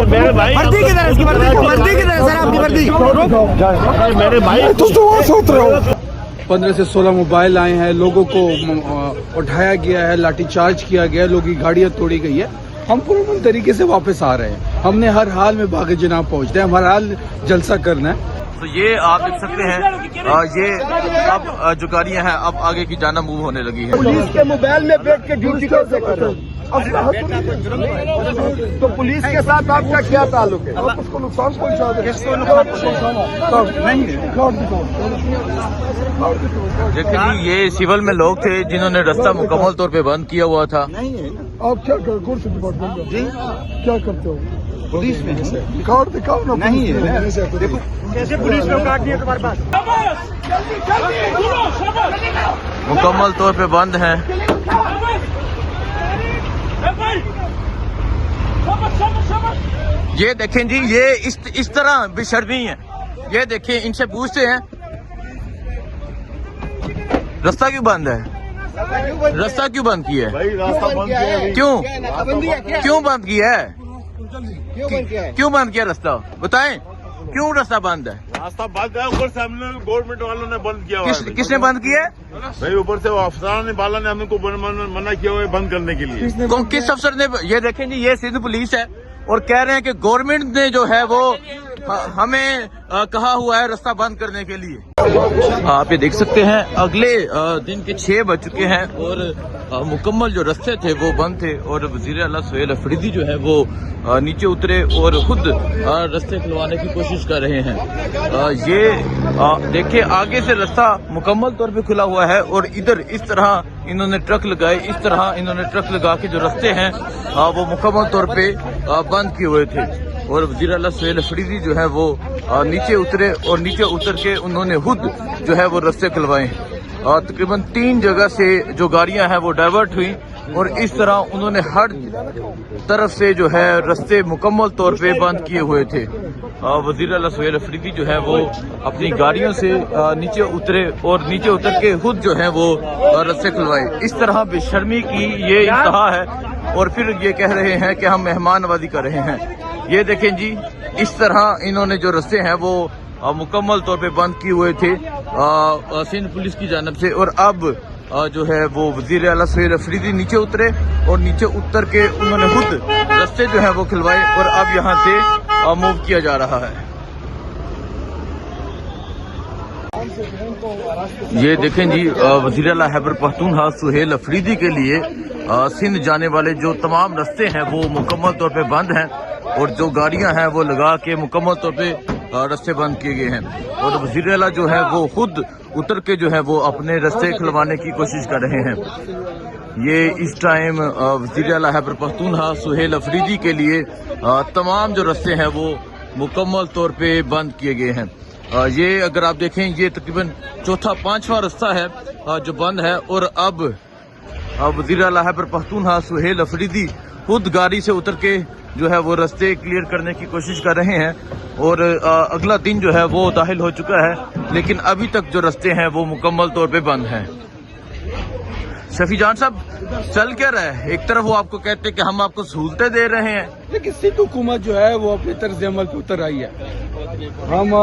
मेरे भाई वर्दी किधर है इसकी? वर्दी किधर है सर आपकी वर्दी? मेरे भाई तो सोच रहे हो 15 से 16 मोबाइल आए हैं, लोगों को उठाया गया है, लाठीचार्ज किया गया है, लोगों की गाड़ियां तोड़ी गई है। हम पूर्ण तरीके से वापस आ रहे हैं। हमने हर हाल में बाग़ जनाब पहुंचते हैं, हम हर हाल जलसा करना है। तो ये आप देख सकते हैं, ये अब जो गाड़ियां हैं अब आगे की जाना मूव होने लगी है। पुलिस के मोबाइल में बैठ के ड्यूटी कैसे कर रहे हो? तो पुलिस के साथ आपका क्या ताल्लुक है? उसको नुकसान पहुंचा दे। देखिए ये सिविल में लोग थे जिन्होंने रास्ता मुकम्मल तौर पे बंद किया हुआ था। आप क्या कौन से डिपार्टमेंट जी क्या करते हो? पुलिस में कार्ड दिखाओ ना। नहीं है। देखो कैसे पुलिस लोग काट दिए तुम्हारे पास। मुकम्मल तौर पे बंद हैं। ये देखें जी, ये इस तरह बेशर्मी है। ये देखें, इनसे पूछते हैं रास्ता क्यों बंद है? रास्ता क्यों बंद किया है? क्यों बंद किया है? क्यों बंद किया रास्ता? बताएं क्यों रास्ता बंद है? रास्ता बंद है, ऊपर से हमने गवर्नमेंट वालों ने बंद किया हुआ है। किसने बंद किया है? भाई ऊपर से अफसरान वाला ने हमको मना किया हुआ है बंद करने के लिए। किस अफसर ने? ये देखें जी, ये सिंध पुलिस है और कह रहे हैं कि गवर्नमेंट ने जो है वो हमें कहा हुआ है रास्ता बंद करने के लिए। आप ये देख सकते हैं, अगले दिन के 6 बज चुके हैं और मुकम्मल जो रास्ते थे वो बंद थे और वज़ीर आला सुहेल अफरीदी जो है वो नीचे उतरे और खुद रास्ते खुलवाने की कोशिश कर रहे हैं। ये देखिए, आगे से रास्ता मुकम्मल तौर पे खुला हुआ है और इधर इस तरह इन्होंने ट्रक लगाए, इस तरह इन्होंने ट्रक लगा के जो रास्ते हैं वो मुकम्मल तौर पे बंद किए हुए थे। और वज़ीर आला सुहेल अफरीदी जो है वो नीचे उतरे और नीचे उतर के उन्होंने खुद जो है वो रास्ते खुलवाए। तकरीबन 3 जगह से जो गाड़ियां हैं वो डाइवर्ट हुई और इस तरह उन्होंने हर तरफ से जो है रास्ते मुकम्मल तौर पे बंद किए हुए थे। वज़ीर आला सुहेल अफरीदी जो है वो अपनी गाड़ियों से नीचे उतरे और नीचे उतर के खुद जो है वो रास्ते खुलवाए। इस तरह बेशर्मी की ये इंतहा है और फिर ये कह रहे हैं कि हम मेहमान नवाजी कर रहे हैं। ये देखें जी, इस तरह इन्होंने जो रास्ते हैं वो मुकम्मल तौर पे बंद किए हुए थे सिंध पुलिस की जानिब से। और अब जो है वो वज़ीर आला सुहेल अफरीदी नीचे उतरे और नीचे उतर के उन्होंने खुद रास्ते जो है वो खुलवाए और अब यहाँ से मूव किया जा रहा है। ये देखें जी, वज़ीर आला खैबर पख्तूनख्वा सुहेल अफरीदी के लिए सिंध जाने वाले जो तमाम रास्ते हैं वो मुकम्मल तौर पे बंद हैं और जो गाड़ियां हैं वो लगा के मुकम्मल तौर पे रास्ते बंद किए गए हैं। और वज़ीर आला जो है वो खुद उतर के जो है वो अपने रास्ते खुलवाने की कोशिश कर रहे हैं। ये इस टाइम वज़ीर आला खैबर पख्तूनख्वा सुहेल अफरीदी के लिए तमाम जो रास्ते हैं वो मुकम्मल तौर पे बंद किए गए हैं। ये अगर आप देखें, ये तकरीबन 4-5वां रास्ता है जो बंद है और अब वज़ीर आला खैबर पख्तूनख्वा सुहेल अफरीदी खुद गाड़ी से उतर के जो है वो रास्ते क्लियर करने की कोशिश कर रहे हैं। और अगला दिन जो है वो दाखिल हो चुका है लेकिन अभी तक जो रास्ते हैं वो मुकम्मल तौर पे बंद हैं। शफी जान साहब, चल क्या रहा है? एक तरफ वो आपको कहते हैं कि हम आपको सहूलतें दे रहे हैं, लेकिन सिंध हुकूमत जो है वो अपने तर्ज अमल पे उतर आई है। हम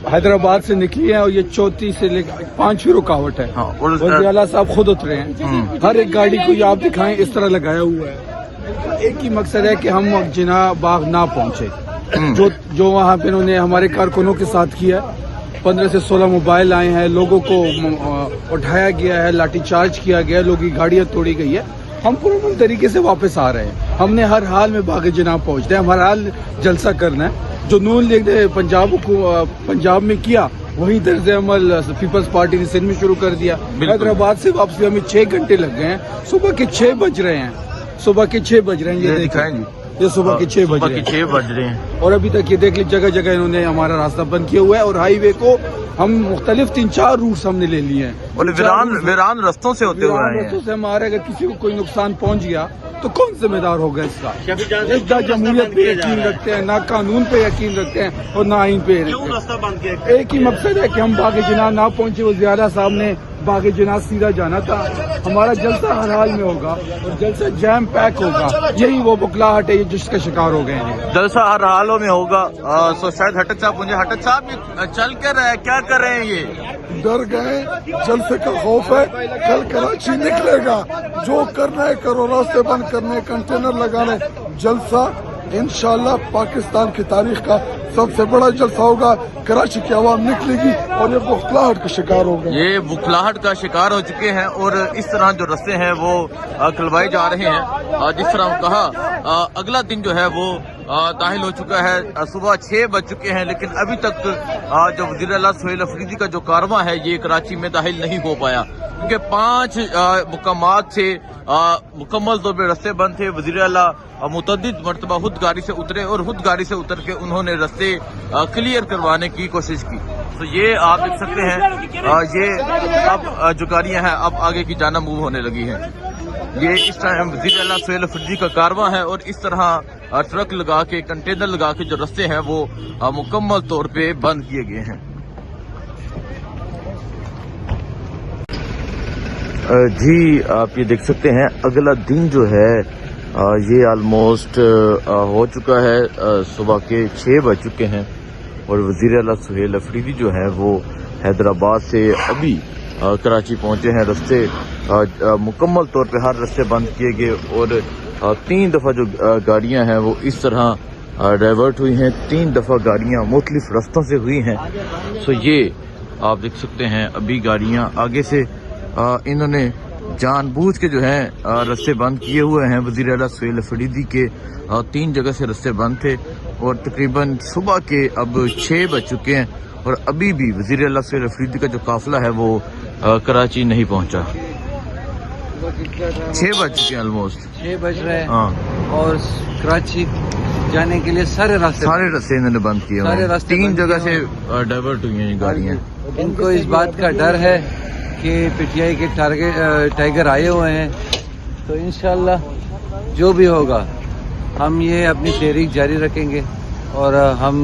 हैदराबाद से निकली हैं और ये 34 से लेकर 5वीं रुकावट है। हाँ, वज़ीर आला साहब खुद उतरे हैं। हर एक गाड़ी को आप दिखाएं इस तरह लगाया हुआ है। एक ही मकसद है कि हम जिना बाग ना पहुंचे। जो वहाँ पे इन्होंने हमारे कारकुनों के साथ किया। 15 से 16 मोबाइल आए हैं, लोगों को उठाया गया है, लाठीचार्ज किया गया है, लोगों की गाड़ियां तोड़ी गई है। हम पूर्ण तरीके से वापस आ रहे हैं। हमने हर हाल में बाग़ जनाब पहुंचते हैं, हम हर हाल जलसा करना है। जो नून लीग ने पंजाब में किया वही तर्ज अमल पीपल्स पार्टी ने सिंध में शुरू कर दिया। हैदराबाद से वापसी हमें 6 घंटे लग गए हैं। सुबह के 6 बज रहे हैं। ये दिखाएंगे, ये सुबह के 6 बज रहे हैं और अभी तक ये देख लीजिए, जगह जगह इन्होंने हमारा रास्ता बंद किया हुआ है। और हाईवे को हम मुख्तलिफ 3-4 रूट्स हमने ले लिए हैं और वीरान रस्तों से होते हुए आए हैं। रस्तों से हमारे अगर किसी को कोई नुकसान पहुंच गया तो कौन जिम्मेदार होगा इसका? ना जमहूरियत पे यकीन रखते हैं, ना कानून पे यकीन रखते हैं और ना आइन पे। एक ही मकसद है कि हम बाग़ जनाब ना पहुंचे। वो ज़ियादा साहब ने बाग जिना सीधा जाना था। हमारा जलसा हर हाल में होगा और जलसा जैम पैक होगा। यही वो बुखलाहट है जिसका शिकार हो गए हैं। जलसा हर हालों में होगा। तो शायद हटत साहब, मुझे हटत साहब ये चल कर रहा है, क्या कर रहे हैं ये? डर गए, जलसे का खौफ है। कल कराची निकलेगा, जो करना है करो, रास्ते बंद करने, कंटेनर लगाने। जलसा इंशाल्लाह पाकिस्तान की तारीख का सबसे बड़ा जलसा होगा। कराची की आवाम निकलेगी और ये बुखलाहट का शिकार होगा। ये बुखलाहट का शिकार हो चुके हैं और इस तरह जो रास्ते हैं वो खुलवाए जा रहे हैं। जिस तरह कहा, अगला दिन जो है वो दाखिल हो चुका है। सुबह 6 बज चुके हैं, लेकिन अभी तक जो वज़ीर आला सुहेल अफरीदी का जो कारवां है ये कराची में दाखिल नहीं हो पाया, क्योंकि 5 मुकामात से मुकम्मल तौर पर रास्ते बंद थे। वज़ीर आला मुतअद्दिद मरतबा खुद गाड़ी से उतरे और खुद गाड़ी से उतर के उन्होंने रास्ते क्लियर करवाने की कोशिश की। तो ये आप देख सकते हैं, ये अब जो गाड़ियां हैं अब आगे की जाना मूव होने लगी हैं। ये इस टाइम वज़ीर आला सुहेल अफरीदी का कारवां है और इस तरह ट्रक लगा के, कंटेनर लगा के जो रास्ते हैं वो मुकम्मल तौर पे बंद किए गए हैं। जी आप ये देख सकते हैं, अगला दिन जो है ये ऑलमोस्ट हो चुका है। सुबह के 6 बज चुके हैं और वज़ीर आला सुहेल अफरीदी जो है वो हैदराबाद से अभी कराची पहुंचे हैं। रास्ते मुकम्मल तौर पे हर रास्ते बंद किए गए और 3 दफ़ा जो गाड़ियां हैं वो इस तरह डाइवर्ट हुई हैं। 3 दफ़ा गाड़ियां मुख्तलिफ रास्तों से हुई हैं। सो ये आप देख सकते हैं, अभी गाड़ियां आगे से इन्होंने जानबूझ के जो है रास्ते बंद किए हुए हैं। वज़ीर आला सुहेल अफरीदी के 3 जगह से रास्ते बंद थे और तकरीबन सुबह के अब 6 बज चुके हैं और अभी भी वज़ीर आला सुहेल अफरीदी का जो काफिला है वो कराची नहीं पहुंचा। 6 बज चुके हैं, ऑलमोस्ट 6 बज रहे हैं। हाँ, और कराची जाने के लिए सारे रास्ते इन्होंने बंद किए हुए हैं। 3 जगह से डाइवर्ट हुई हैं गाड़ियाँ। इनको इस बात का डर है कि पीटीआई के टाइगर आए हुए हैं, तो इंशाल्लाह जो भी होगा हम ये अपनी तहरीक जारी रखेंगे और हम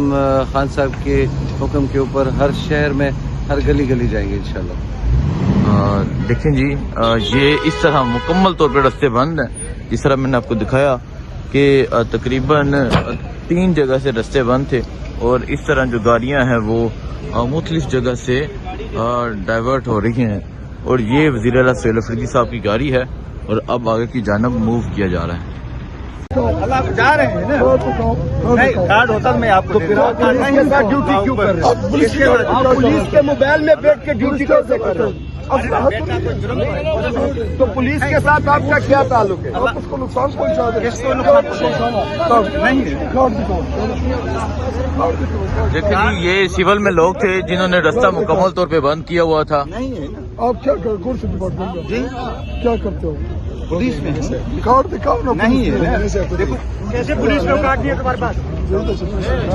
खान साहब के हुक्म के ऊपर हर शहर में हर गली गली जाएंगे इंशाल्लाह। देखें जी, ये इस तरह मुकम्मल तौर पर रास्ते बंद हैं। जिस तरह मैंने आपको दिखाया कि तकरीबन 3 जगह से रास्ते बंद थे और इस तरह जो गाड़ियां हैं वो मुख्तलिफ जगह से डाइवर्ट हो रही हैं और ये वज़ीर आला सुहेल अफरीदी साहब की गाड़ी है और अब आगे की जानब मूव किया जा रहा है। जा रहे हैं ना, नहीं गार्ड होता मैं आपको ड्यूटी क्यों कर रहे हैं? आप पुलिस के मोबाइल में बैठ के ड्यूटी कैसे कर रहे हैं? तो पुलिस के साथ आपका क्या ताल्लुक है? उसको नुकसान पहुंचा दे। देखिए जी, ये सिविल में लोग थे जिन्होंने रास्ता मुकम्मल तौर पे बंद किया हुआ था। आप क्या कर, कौन से डिपार्टमेंट जी क्या करते हो? पुलिस में कार्ड दिखाओ ना। नहीं है, कैसे पुलिस में काट दिया तुम्हारे पास?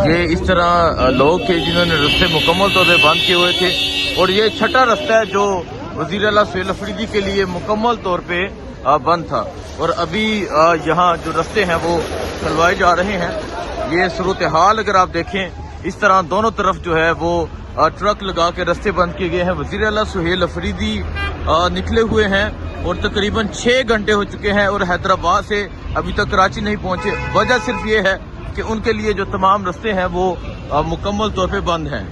ये इस तरह लोग थे जिन्होंने रास्ते मुकम्मल तौर पे बंद किए हुए थे और ये छठा रास्ता है जो वज़ीर आला सुहेल अफरीदी के लिए मुकम्मल तौर पे बंद था और अभी यहाँ जो रास्ते हैं वो खुलवाए जा रहे हैं। ये सूरत हाल अगर आप देखें, इस तरह दोनों तरफ जो है वो ट्रक लगा के रास्ते बंद किए गए हैं। वज़ीर आला सुहेल अफरीदी निकले हुए हैं और तकरीबन 6 घंटे हो चुके हैं और हैदराबाद से अभी तक कराची नहीं पहुंचे। वजह सिर्फ ये है कि उनके लिए जो तमाम रास्ते हैं वो मुकम्मल तौर पे बंद हैं।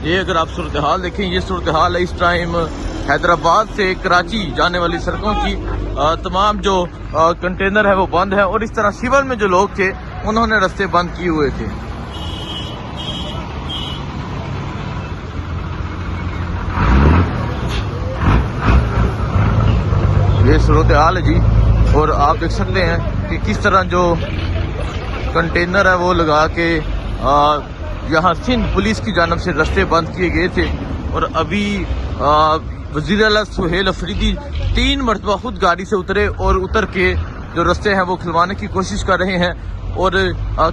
ये अगर आप सूरत हाल देखें, ये सूरत हाल है इस टाइम हैदराबाद से कराची जाने वाली सड़कों की। तमाम जो कंटेनर है वो बंद है और इस तरह सिविल में जो लोग थे उन्होंने रास्ते बंद किए हुए थे। ये सूरत हाल है जी और आप देख सकते हैं कि किस तरह जो कंटेनर है वो लगा के यहाँ सिंध पुलिस की जानब से रास्ते बंद किए गए थे और अभी वज़ीर आला सुहेल अफरीदी 3 मरतबा खुद गाड़ी से उतरे और उतर के जो रास्ते हैं वो खुलवाने की कोशिश कर रहे हैं और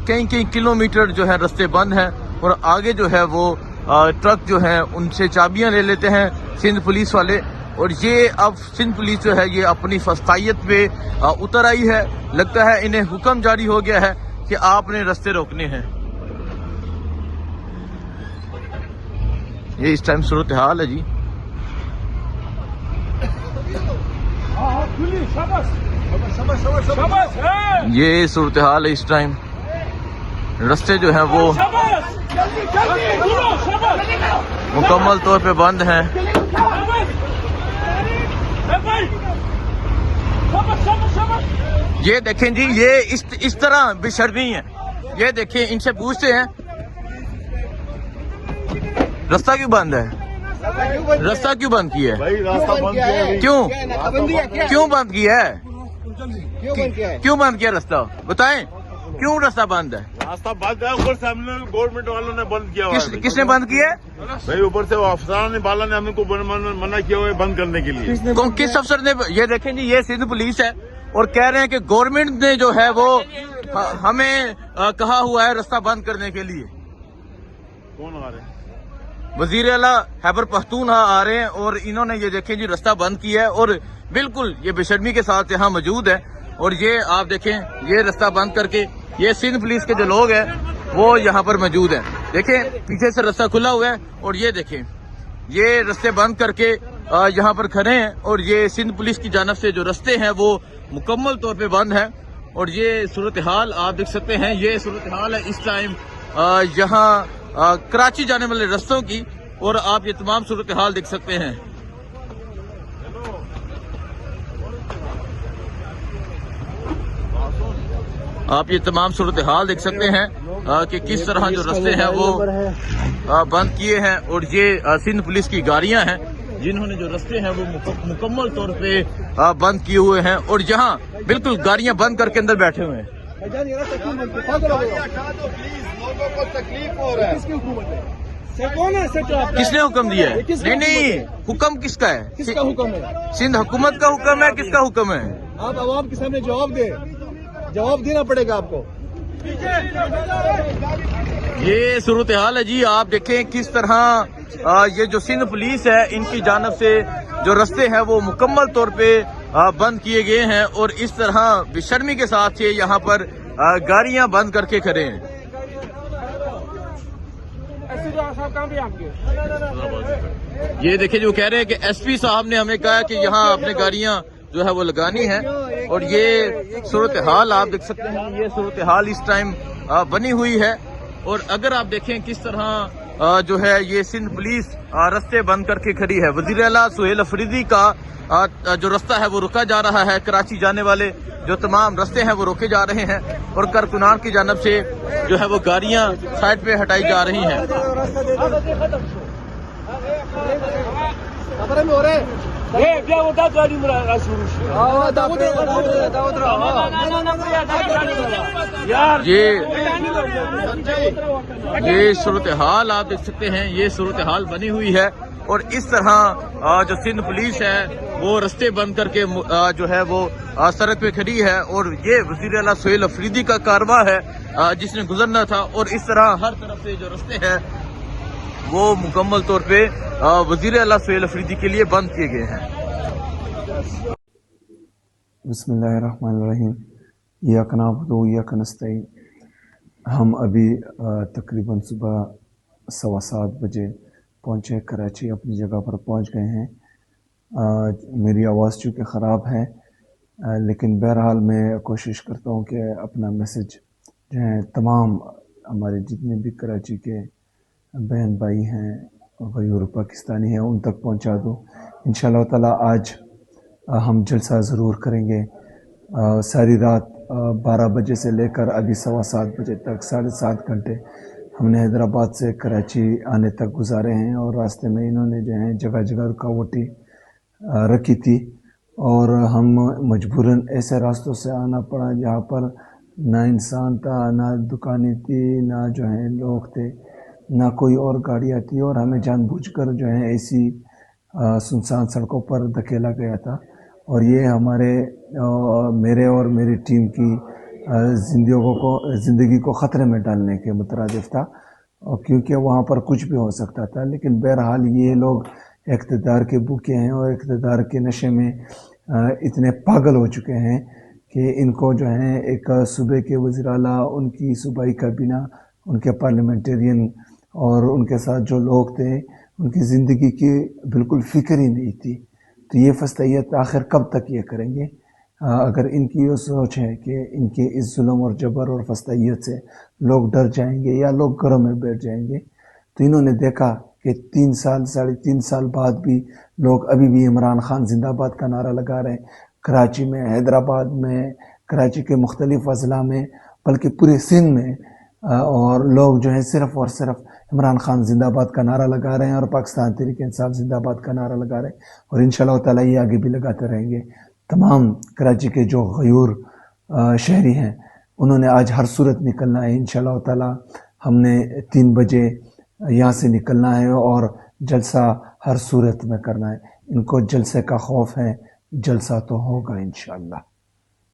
कई किलोमीटर जो है रास्ते बंद हैं और आगे जो है वो ट्रक जो है उनसे चाबियां ले लेते हैं सिंध पुलिस वाले। और ये अब सिंध पुलिस जो है ये अपनी फस्तायत पे उतर आई है। लगता है इन्हें हुक्म जारी हो गया है कि आपने रास्ते रोकने हैं। ये इस टाइम सूरत हाल है जी। یہ صورتحال ہے اس ٹائم. راستے جو ہیں وہ مکمل طور پہ بند ہیں. یہ دیکھیں جی، یہ اس طرح بے شرمی ہے. یہ دیکھیں، ان سے پوچھتے ہیں راستہ کیوں بند ہے؟ راستہ کیوں بند کیا ہے؟ بھائی راستہ بند کیا ہے. کیوں بند کیا ہے؟ کیوں بند کیا راستہ؟ بتائیں کیوں راستہ بند ہے؟ راستہ بند ہے اوپر سے ہم نے گورنمنٹ والوں نے بند کیا ہوا ہے. کس نے بند کیا ہے؟ بھائی اوپر سے افسران نے بالا نے ہم کو منع کیا ہوا ہے بند کرنے کے لیے. کس افسر نے؟ یہ دیکھیں جی، یہ سندھ پولیس ہے اور کہہ رہے ہیں کہ گورنمنٹ نے جو ہے وہ ہمیں کہا ہوا ہے راستہ بند کرنے کے لیے. کون آ رہے ہیں؟ وزیر اعلیٰ خیبر پختونخوا آ رہے ہیں اور انہوں نے یہ دیکھیں جی راستہ بند کیا ہے اور بالکل یہ بے شرمی کے ساتھ یہاں موجود ہے. اور یہ آپ دیکھیں، یہ راستہ بند کر کے یہ سندھ پولیس کے جو لوگ ہیں وہ یہاں پر موجود ہیں. دیکھیں پیچھے سے راستہ کھلا ہوا ہے اور یہ دیکھیں یہ راستے بند کر کے یہاں پر کھڑے ہیں اور یہ سندھ پولیس کی جانب سے جو راستے ہیں وہ مکمل طور پہ بند ہیں. اور یہ صورتحال آپ دیکھ سکتے ہیں، یہ صورتحال ہے اس ٹائم یہاں کراچی جانے والے راستوں کی. اور آپ یہ تمام صورتحال دیکھ سکتے ہیں. آپ یہ تمام صورتحال دیکھ سکتے ہیں کہ کس طرح جو راستے ہیں وہ بند کیے ہیں. اور یہ سندھ پولیس کی گاڑیاں ہیں جنہوں نے جو راستے ہیں وہ مکمل طور پہ بند کیے ہوئے ہیں اور یہاں بالکل گاڑیاں بند کر کے اندر بیٹھے ہوئے ہیں. کس نے حکم دیا ہے؟ نہیں، حکم کس کا ہے؟ کس کا حکم ہے؟ سندھ حکومت کا حکم ہے. کس کا حکم ہے؟ آپ عوام کے سامنے جواب دینا پڑے گا آپ کو. یہ صورتحال ہے جی. آپ دیکھیں کس طرح یہ جو سندھ پولیس ہے ان کی جانب سے جو راستے ہیں وہ مکمل طور پہ بند کیے گئے ہیں اور اس طرح بے شرمی کے ساتھ یہ یہاں پر گاڑیاں بند کر کے کھڑے ہیں. یہ دیکھیں جو کہہ رہے ہیں کہ ایس پی صاحب نے ہمیں کہا کہ یہاں اپنے گاڑیاں جو ہے وہ لگانی ہے. اور یہ صورتحال آپ دیکھ سکتے ہیں، یہ صورتحال اس ٹائم بنی ہوئی ہے. اور اگر آپ دیکھیں کس طرح جو ہے یہ سندھ پولیس راستے بند کر کے کھڑی ہے. وزیر اعلیٰ سہیل افریدی کا جو راستہ ہے وہ روکا جا رہا ہے. کراچی جانے والے جو تمام راستے ہیں وہ روکے جا رہے ہیں اور کارکنان کی جانب سے جو ہے وہ گاڑیاں سائڈ پہ ہٹائی جا رہی ہیں. یہ صورتحال آپ دیکھ سکتے ہیں، یہ صورتحال بنی ہوئی ہے. اور اس طرح جو سندھ پولیس ہے وہ راستے بند کر کے جو ہے وہ سڑک پہ کھڑی ہے. اور یہ وزیر اعلیٰ سہیل افریدی کا کارواں ہے جس نے گزرنا تھا. اور اس طرح ہر طرف سے جو راستے ہیں وہ مکمل طور پہ وزیر اعلیٰ سہیل افریدی کے لیے بند کیے گئے ہیں. بسم اللہ الرحمن الرحیم. ایاک نعبد و ایاک نستعین. ہم ابھی تقریباً صبح 7:15 بجے پہنچے کراچی، اپنی جگہ پر پہنچ گئے ہیں. میری آواز چونکہ خراب ہے لیکن بہرحال میں کوشش کرتا ہوں کہ اپنا میسج جو ہے تمام ہمارے جتنے بھی کراچی کے بہن بھائی ہیں غیر پاکستانی ہیں ان تک پہنچا دوں. انشاءاللہ تعالی آج ہم جلسہ ضرور کریں گے. ساری رات 12 بجے سے لے کر ابھی 7:15 بجے تک 7.5 گھنٹے ہم نے حیدرآباد سے کراچی آنے تک گزارے ہیں. اور راستے میں انہوں نے جو ہے جگہ جگہ رکاوٹیں رکھی تھی اور ہم مجبوراً ایسے راستوں سے آنا پڑا جہاں پر نہ انسان تھا، نہ دکانیں تھی، نہ جو ہے لوگ تھے، نہ کوئی اور گاڑیاں تھی. اور ہمیں جان بوجھ کر جو ہے ایسی سنسان سڑکوں پر دھکیلا گیا تھا. اور یہ میرے اور میری ٹیم کی زندگی کو خطرے میں ڈالنے کے مترادف تھا کیونکہ وہاں پر کچھ بھی ہو سکتا تھا. لیکن بہرحال یہ لوگ اقتدار کے بھوکے ہیں اور اقتدار کے نشے میں اتنے پاگل ہو چکے ہیں کہ ان کو جو ہے ایک صوبے کے وزیر اعلیٰ، ان کی صوبائی کابینہ، ان کے پارلیمنٹرین اور ان کے ساتھ جو لوگ تھے ان کی زندگی کی بالکل فکر ہی نہیں تھی. تو یہ فسطائیت آخر کب تک یہ کریں گے؟ اگر ان کی یہ سوچ ہے کہ ان کے اس ظلم اور جبر اور فسطائیت سے لوگ ڈر جائیں گے یا لوگ گھروں میں بیٹھ جائیں گے، تو انہوں نے دیکھا کہ 3 سال 3.5 سال بعد بھی لوگ ابھی بھی عمران خان زندہ باد کا نعرہ لگا رہے ہیں، کراچی میں، حیدرآباد میں، کراچی کے مختلف اضلاع میں، بلکہ پورے سندھ میں، اور لوگ جو ہے صرف اور صرف عمران خان زندہ باد کا نعرہ لگا رہے ہیں اور پاکستان تحریک انصاف زندہ باد کا نعرہ لگا رہے ہیں، اور انشاءاللہ تعالیٰ یہ آگے بھی لگاتے رہیں گے۔ تمام کراچی کے جو غیور شہری ہیں انہوں نے آج ہر صورت نکلنا ہے انشاءاللہ تعالیٰ۔ ہم نے 3 بجے یہاں سے نکلنا ہے اور جلسہ ہر صورت میں کرنا ہے۔ ان کو جلسے کا خوف ہے، جلسہ تو ہوگا انشاءاللہ۔